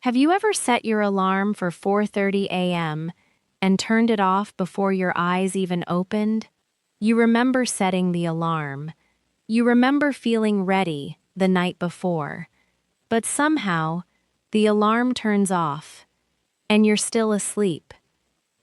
Have you ever set your alarm for 4:30 a.m. and turned it off before your eyes even opened? You remember setting the alarm. You remember feeling ready the night before. But somehow, the alarm turns off, and you're still asleep.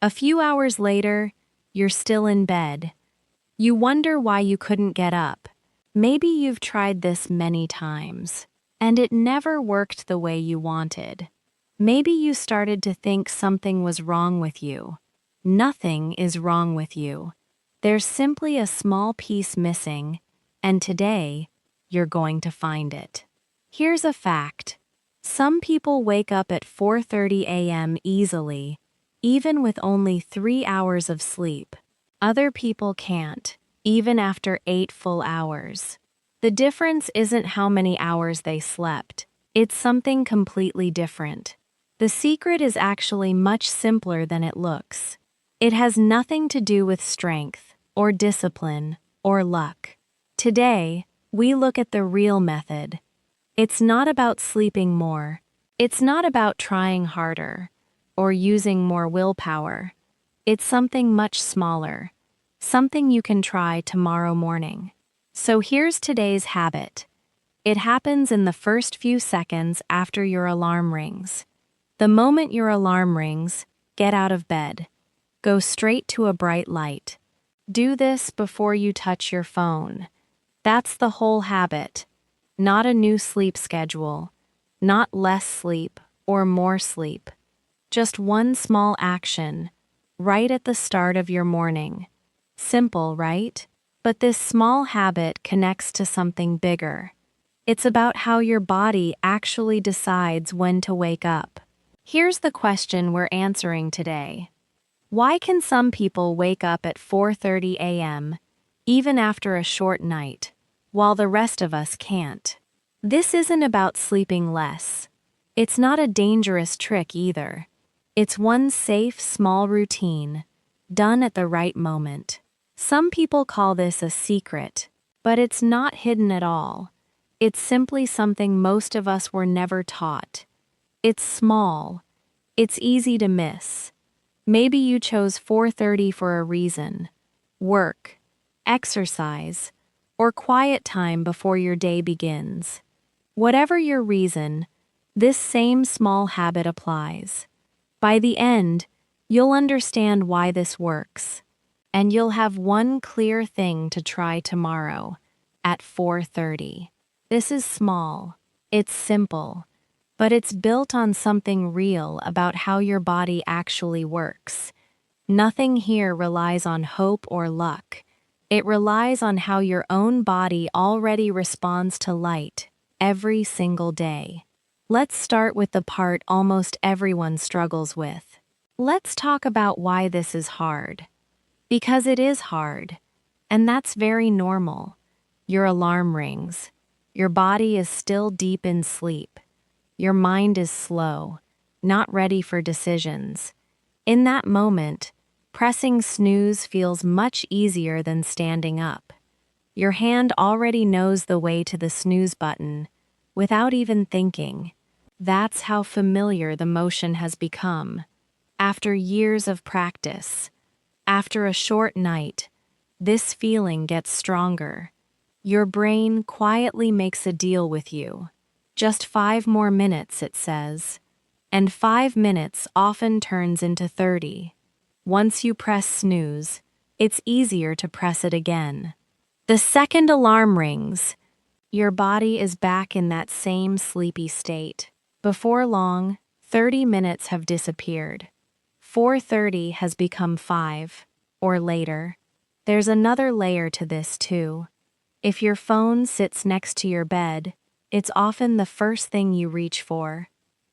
A few hours later, you're still in bed. You wonder why you couldn't get up. Maybe you've tried this many times, and it never worked the way you wanted. Maybe you started to think something was wrong with you. Nothing is wrong with you. There's simply a small piece missing, and today, you're going to find it. Here's a fact. Some people wake up at 4:30 a.m. easily, even with only 3 hours of sleep. Other people can't, even after 8 full hours. The difference isn't how many hours they slept. It's something completely different. The secret is actually much simpler than it looks. It has nothing to do with strength, or discipline, or luck. Today, we look at the real method. It's not about sleeping more. It's not about trying harder, or using more willpower. It's something much smaller, something you can try tomorrow morning. So here's today's habit. It happens in the first few seconds after your alarm rings. The moment your alarm rings, get out of bed. Go straight to a bright light. Do this before you touch your phone. That's the whole habit. Not a new sleep schedule. Not less sleep or more sleep. Just one small action, right at the start of your morning. Simple, right? But this small habit connects to something bigger. It's about how your body actually decides when to wake up. Here's the question we're answering today. Why can some people wake up at 4:30 a.m., even after a short night, while the rest of us can't? This isn't about sleeping less. It's not a dangerous trick either. It's one safe, small routine, done at the right moment. Some people call this a secret, but it's not hidden at all. It's simply something most of us were never taught. It's small. It's easy to miss. Maybe you chose 4:30 for a reason. Work, exercise, or quiet time before your day begins. Whatever your reason, this same small habit applies. By the end, you'll understand why this works, and you'll have one clear thing to try tomorrow at 4:30. This is small, it's simple, but it's built on something real about how your body actually works. Nothing here relies on hope or luck. It relies on how your own body already responds to light every single day. Let's start with the part almost everyone struggles with. Let's talk about why this is hard. Because it is hard, and that's very normal. Your alarm rings. Your body is still deep in sleep. Your mind is slow, not ready for decisions. In that moment, pressing snooze feels much easier than standing up. Your hand already knows the way to the snooze button, without even thinking. That's how familiar the motion has become. After years of practice, after a short night, this feeling gets stronger. Your brain quietly makes a deal with you. Just 5 more minutes, it says. And 5 minutes often turns into 30. Once you press snooze, it's easier to press it again. The second alarm rings, your body is back in that same sleepy state. Before long, 30 minutes have disappeared. 4:30 has become 5, or later. There's another layer to this too. If your phone sits next to your bed, it's often the first thing you reach for.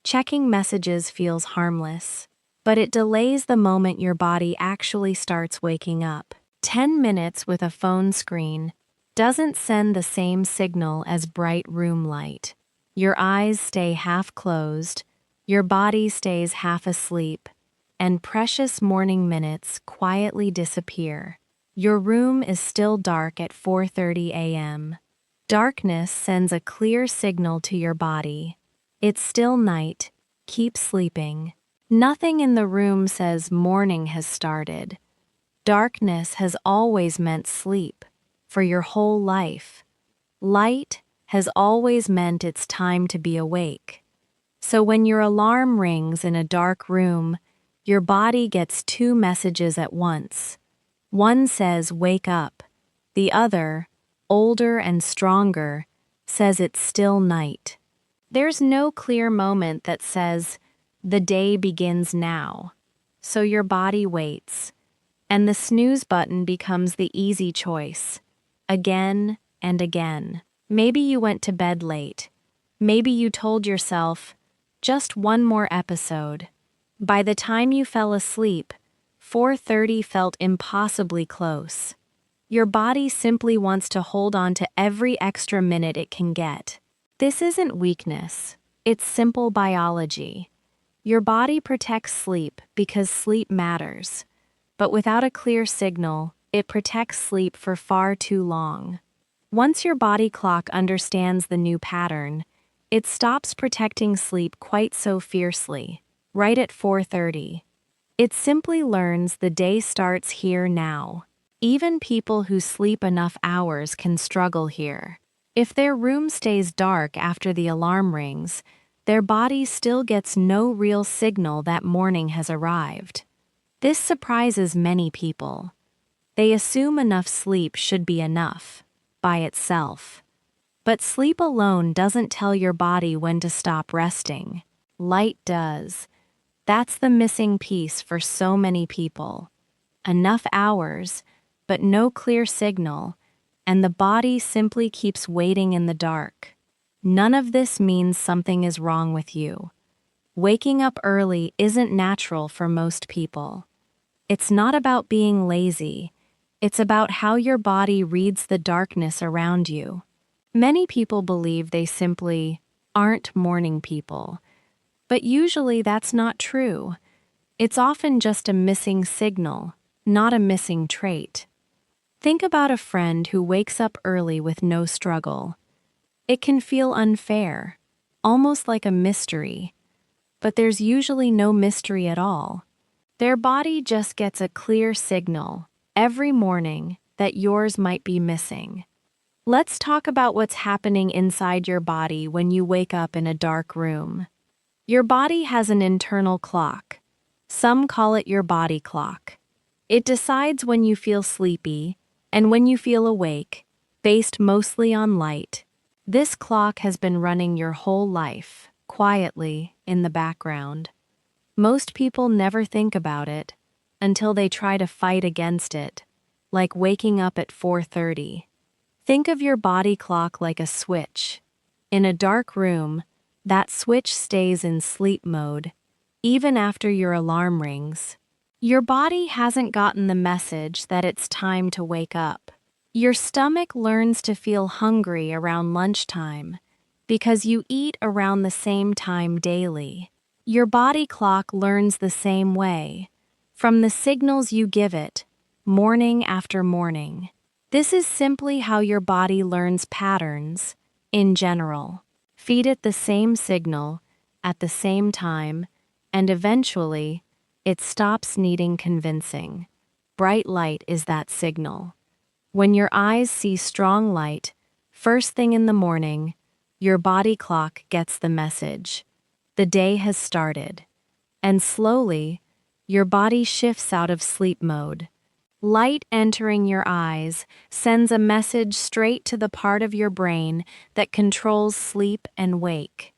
Checking messages feels harmless, but it delays the moment your body actually starts waking up. 10 minutes with a phone screen doesn't send the same signal as bright room light. Your eyes stay half closed, your body stays half asleep, and precious morning minutes quietly disappear. Your room is still dark at 4:30 a.m. Darkness sends a clear signal to your body. It's still night. keep sleeping. Nothing in the room says morning has started. Darkness has always meant sleep, for your whole life. Light has always meant it's time to be awake. So when your alarm rings in a dark room, your body gets two messages at once. One says, wake up. The other, older and stronger, says it's still night. There's no clear moment that says, the day begins now. So your body waits, and the snooze button becomes the easy choice. Again and again. Maybe you went to bed late. Maybe you told yourself, just one more episode. By the time you fell asleep, 4:30 felt impossibly close. Your body simply wants to hold on to every extra minute it can get. This isn't weakness, it's simple biology. Your body protects sleep because sleep matters. But without a clear signal, it protects sleep for far too long. Once your body clock understands the new pattern, it stops protecting sleep quite so fiercely, right at 4:30. It simply learns the day starts here now. Even people who sleep enough hours can struggle here. If their room stays dark after the alarm rings, their body still gets no real signal that morning has arrived. This surprises many people. They assume enough sleep should be enough, by itself. But sleep alone doesn't tell your body when to stop resting. Light does. That's the missing piece for so many people. Enough hours, but no clear signal, and the body simply keeps waiting in the dark. None of this means something is wrong with you. Waking up early isn't natural for most people. It's not about being lazy. It's about how your body reads the darkness around you. Many people believe they simply aren't morning people, but usually that's not true. It's often just a missing signal, not a missing trait. Think about a friend who wakes up early with no struggle. It can feel unfair, almost like a mystery, but there's usually no mystery at all. Their body just gets a clear signal every morning that yours might be missing. Let's talk about what's happening inside your body when you wake up in a dark room. Your body has an internal clock. Some call it your body clock. It decides when you feel sleepy and when you feel awake, based mostly on light. This clock has been running your whole life, quietly, in the background. Most people never think about it until they try to fight against it, like waking up at 4:30. Think of your body clock like a switch. In a dark room, that switch stays in sleep mode, even after your alarm rings. Your body hasn't gotten the message that it's time to wake up. Your stomach learns to feel hungry around lunchtime because you eat around the same time daily. Your body clock learns the same way, from the signals you give it, morning after morning. This is simply how your body learns patterns, in general. Feed it the same signal, at the same time, and eventually, it stops needing convincing. Bright light is that signal. When your eyes see strong light, first thing in the morning, your body clock gets the message. The day has started. And slowly, your body shifts out of sleep mode. Light entering your eyes sends a message straight to the part of your brain that controls sleep and wake.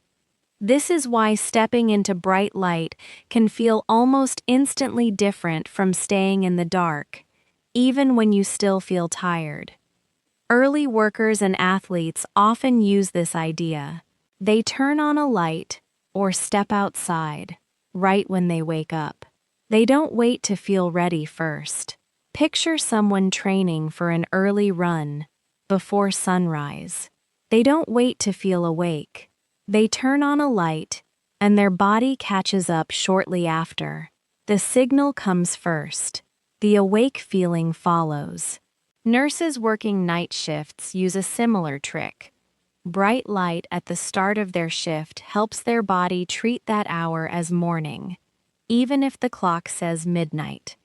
This is why stepping into bright light can feel almost instantly different from staying in the dark, even when you still feel tired. Early workers and athletes often use this idea. They turn on a light or step outside right when they wake up. They don't wait to feel ready first. Picture someone training for an early run before sunrise. They don't wait to feel awake. They turn on a light, and their body catches up shortly after. The signal comes first. The awake feeling follows. Nurses working night shifts use a similar trick. Bright light at the start of their shift helps their body treat that hour as morning, even if the clock says midnight.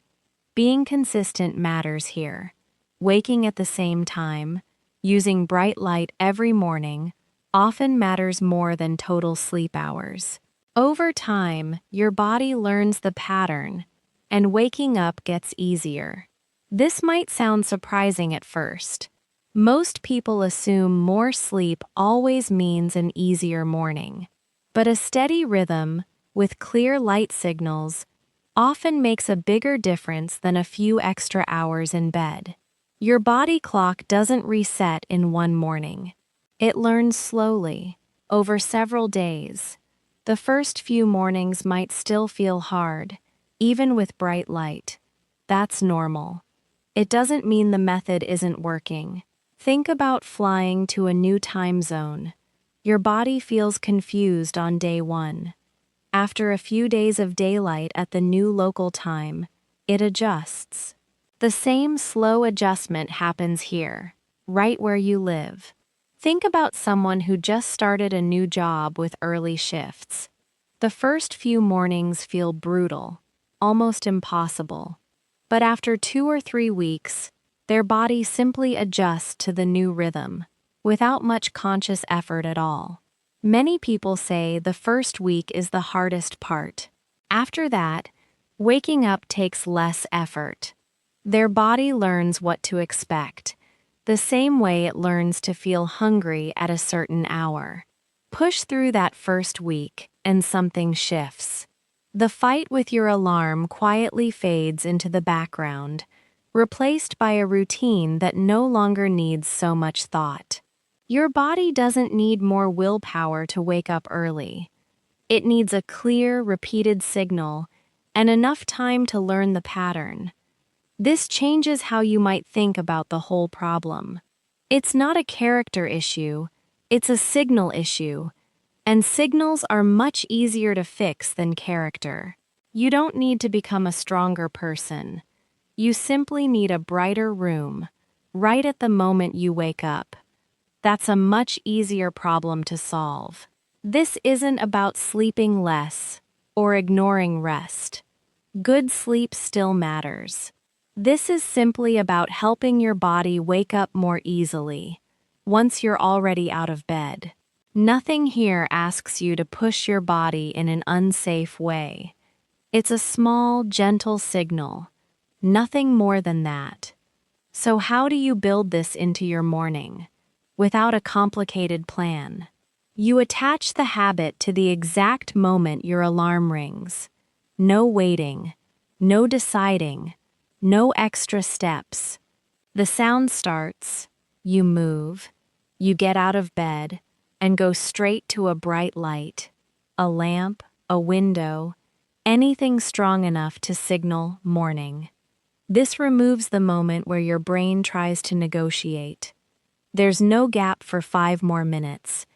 Being consistent matters here. Waking at the same time, using bright light every morning, often matters more than total sleep hours. Over time, your body learns the pattern, and waking up gets easier. This might sound surprising at first. Most people assume more sleep always means an easier morning. But a steady rhythm, with clear light signals, often makes a bigger difference than a few extra hours in bed. Your body clock doesn't reset in one morning. It learns slowly, over several days. The first few mornings might still feel hard, even with bright light. That's normal. It doesn't mean the method isn't working. Think about flying to a new time zone. Your body feels confused on day one. After a few days of daylight at the new local time, it adjusts. The same slow adjustment happens here, right where you live. Think about someone who just started a new job with early shifts. The first few mornings feel brutal, almost impossible. But after 2 or 3 weeks, their body simply adjusts to the new rhythm, without much conscious effort at all. Many people say the first week is the hardest part. After that, waking up takes less effort. Their body learns what to expect, the same way it learns to feel hungry at a certain hour. Push through that first week, and something shifts. The fight with your alarm quietly fades into the background, replaced by a routine that no longer needs so much thought. Your body doesn't need more willpower to wake up early. It needs a clear, repeated signal and enough time to learn the pattern. This changes how you might think about the whole problem. It's not a character issue, it's a signal issue, and signals are much easier to fix than character. You don't need to become a stronger person. You simply need a brighter room, right at the moment you wake up. That's a much easier problem to solve. This isn't about sleeping less or ignoring rest. Good sleep still matters. This is simply about helping your body wake up more easily, once you're already out of bed. Nothing here asks you to push your body in an unsafe way. It's a small, gentle signal. Nothing more than that. So how do you build this into your morning? Without a complicated plan. You attach the habit to the exact moment your alarm rings. No waiting, no deciding, no extra steps. The sound starts, you move, you get out of bed, and go straight to a bright light, a lamp, a window, anything strong enough to signal morning. This removes the moment where your brain tries to negotiate. There's no gap for 5 more minutes,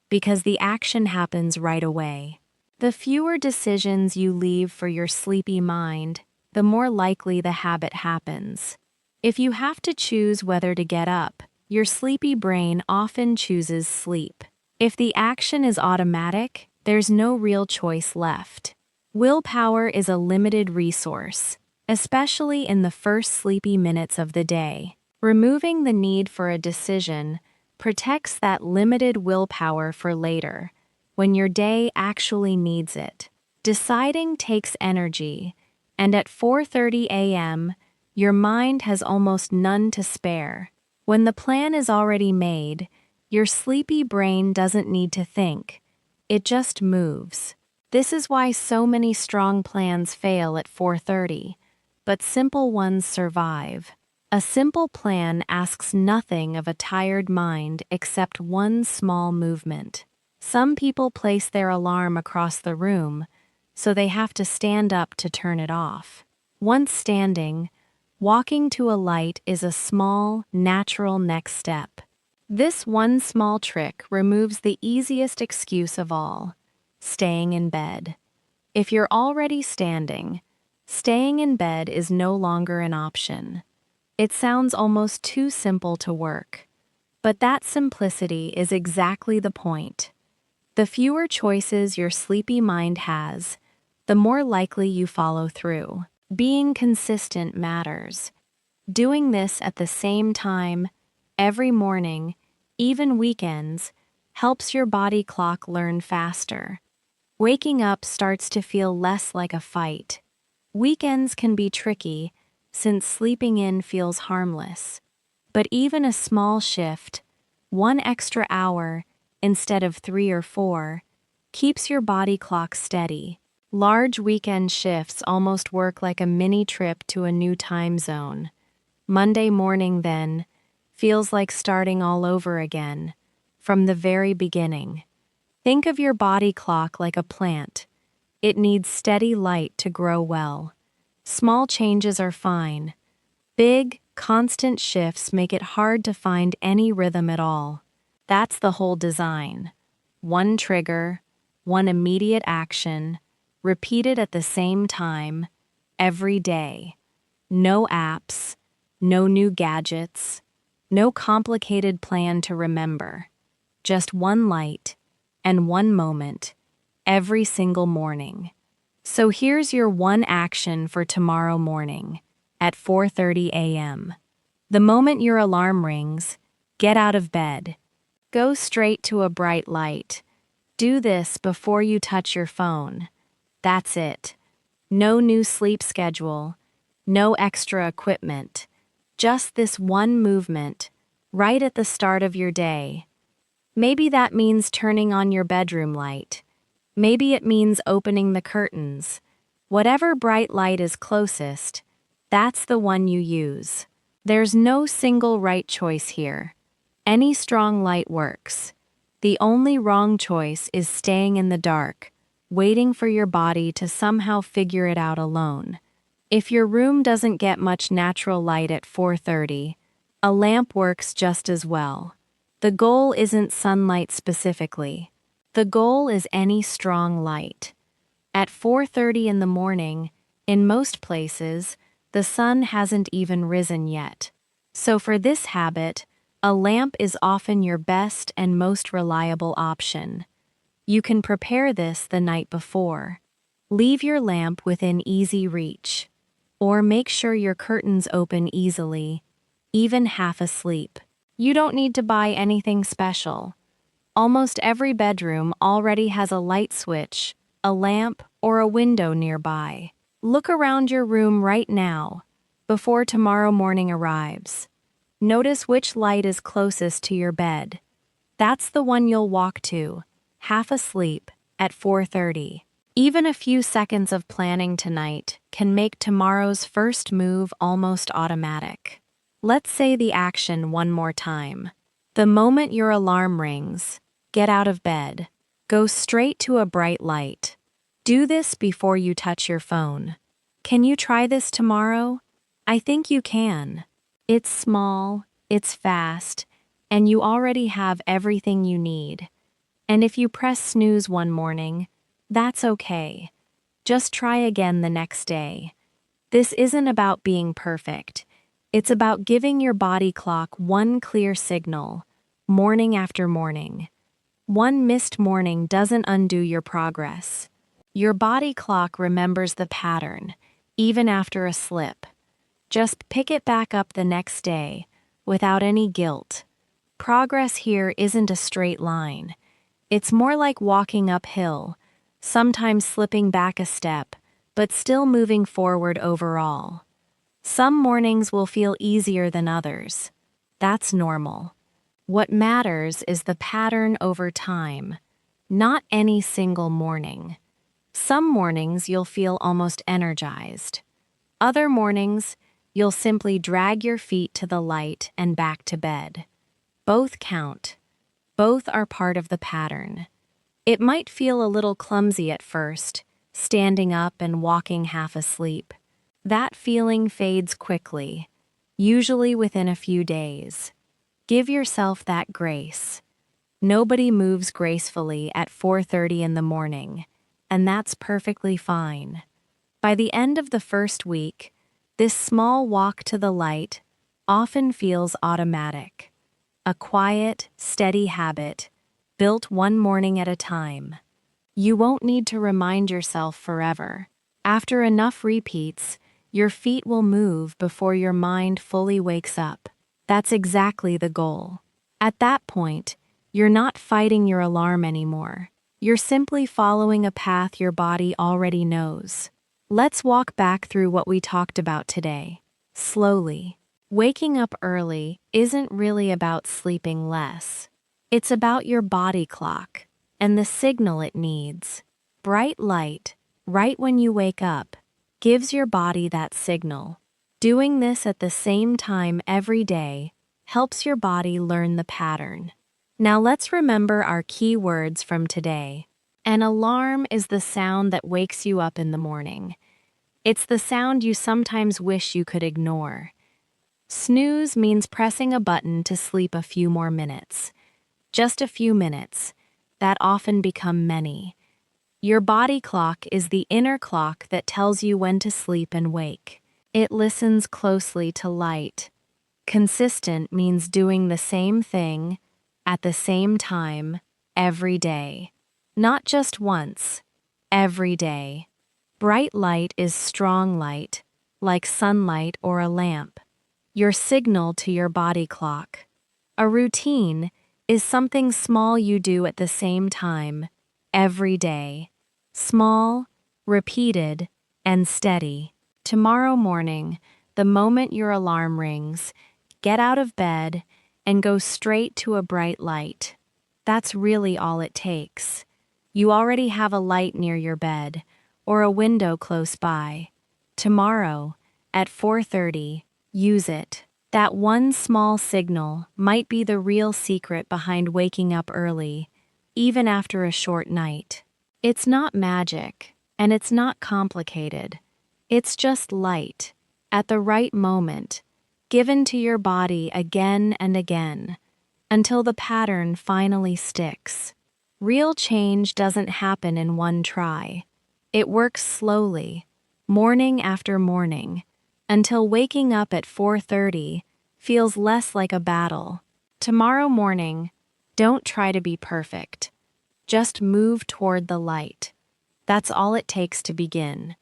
because the action happens right away. The fewer decisions you leave for your sleepy mind, the more likely the habit happens. If you have to choose whether to get up, your sleepy brain often chooses sleep. If the action is automatic, there's no real choice left. Willpower is a limited resource, especially in the first sleepy minutes of the day. Removing the need for a decision protects that limited willpower for later, when your day actually needs it. Deciding takes energy, and at 4:30 a.m., your mind has almost none to spare. When the plan is already made, your sleepy brain doesn't need to think. It just moves. This is why so many strong plans fail at 4:30, but simple ones survive. A simple plan asks nothing of a tired mind except one small movement. Some people place their alarm across the room, so they have to stand up to turn it off. Once standing, walking to a light is a small, natural next step. This one small trick removes the easiest excuse of all: staying in bed. If you're already standing, staying in bed is no longer an option. It sounds almost too simple to work. But that simplicity is exactly the point. The fewer choices your sleepy mind has, the more likely you follow through. Being consistent matters. Doing this at the same time, every morning, even weekends, helps your body clock learn faster. Waking up starts to feel less like a fight. Weekends can be tricky, since sleeping in feels harmless. But even a small shift, 1 extra hour instead of 3 or 4, keeps your body clock steady. Large weekend shifts almost work like a mini trip to a new time zone. Monday morning, then, feels like starting all over again, from the very beginning. Think of your body clock like a plant. It needs steady light to grow well. Small changes are fine. Big, constant shifts make it hard to find any rhythm at all. That's the whole design. One trigger, one immediate action, repeated at the same time, every day. No apps, no new gadgets, no complicated plan to remember. Just one light and one moment, every single morning. So here's your one action for tomorrow morning at 4:30 a.m. The moment your alarm rings, get out of bed. Go straight to a bright light. Do this before you touch your phone. That's it. No new sleep schedule, no extra equipment. Just this one movement, right at the start of your day. Maybe that means turning on your bedroom light. Maybe it means opening the curtains. Whatever bright light is closest, that's the one you use. There's no single right choice here. Any strong light works. The only wrong choice is staying in the dark, waiting for your body to somehow figure it out alone. If your room doesn't get much natural light at 4:30, a lamp works just as well. The goal isn't sunlight specifically. The goal is any strong light. At 4:30 in the morning, in most places, the sun hasn't even risen yet. So for this habit, a lamp is often your best and most reliable option. You can prepare this the night before. Leave your lamp within easy reach. Or make sure your curtains open easily, even half asleep. You don't need to buy anything special. Almost every bedroom already has a light switch, a lamp, or a window nearby. Look around your room right now, before tomorrow morning arrives. Notice which light is closest to your bed. That's the one you'll walk to, half asleep, at 4:30. Even a few seconds of planning tonight can make tomorrow's first move almost automatic. Let's say the action one more time. The moment your alarm rings, get out of bed. Go straight to a bright light. Do this before you touch your phone. Can you try this tomorrow? I think you can. It's small, it's fast, and you already have everything you need. And if you press snooze one morning, that's okay. Just try again the next day. This isn't about being perfect. It's about giving your body clock one clear signal, morning after morning. One missed morning doesn't undo your progress. Your body clock remembers the pattern, even after a slip. Just pick it back up the next day, without any guilt. Progress here isn't a straight line. It's more like walking uphill, sometimes slipping back a step, but still moving forward overall. Some mornings will feel easier than others. That's normal. What matters is the pattern over time, not any single morning. Some mornings you'll feel almost energized. Other mornings, you'll simply drag your feet to the light and back to bed. Both count. Both are part of the pattern. It might feel a little clumsy at first, standing up and walking half asleep. That feeling fades quickly, usually within a few days. Give yourself that grace. Nobody moves gracefully at 4:30 in the morning, and that's perfectly fine. By the end of the first week, this small walk to the light often feels automatic. a quiet, steady habit, built one morning at a time. You won't need to remind yourself forever. After enough repeats, your feet will move before your mind fully wakes up. That's exactly the goal. At that point, you're not fighting your alarm anymore. You're simply following a path your body already knows. Let's walk back through what we talked about today. Slowly. Waking up early isn't really about sleeping less. It's about your body clock and the signal it needs. Bright light, right when you wake up, gives your body that signal. Doing this at the same time every day helps your body learn the pattern. Now let's remember our key words from today. An alarm is the sound that wakes you up in the morning. It's the sound you sometimes wish you could ignore. Snooze means pressing a button to sleep a few more minutes. Just a few minutes, that often become many. Your body clock is the inner clock that tells you when to sleep and wake. It listens closely to light. Consistent means doing the same thing at the same time every day. Not just once, every day. Bright light is strong light, like sunlight or a lamp. Your signal to your body clock. A routine is something small you do at the same time, every day. Small, repeated, and steady. Tomorrow morning, the moment your alarm rings, get out of bed and go straight to a bright light. That's really all it takes. You already have a light near your bed or a window close by. Tomorrow, at 4:30, use it. That one small signal might be the real secret behind waking up early, even after a short night. It's not magic, and it's not complicated. It's just light, at the right moment, given to your body again and again, until the pattern finally sticks. Real change doesn't happen in one try. It works slowly, morning after morning, until waking up at 4:30 feels less like a battle. Tomorrow morning, don't try to be perfect. Just move toward the light. That's all it takes to begin.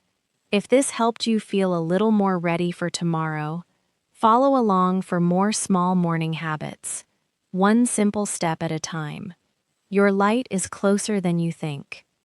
If this helped you feel a little more ready for tomorrow, follow along for more small morning habits, one simple step at a time. Your light is closer than you think.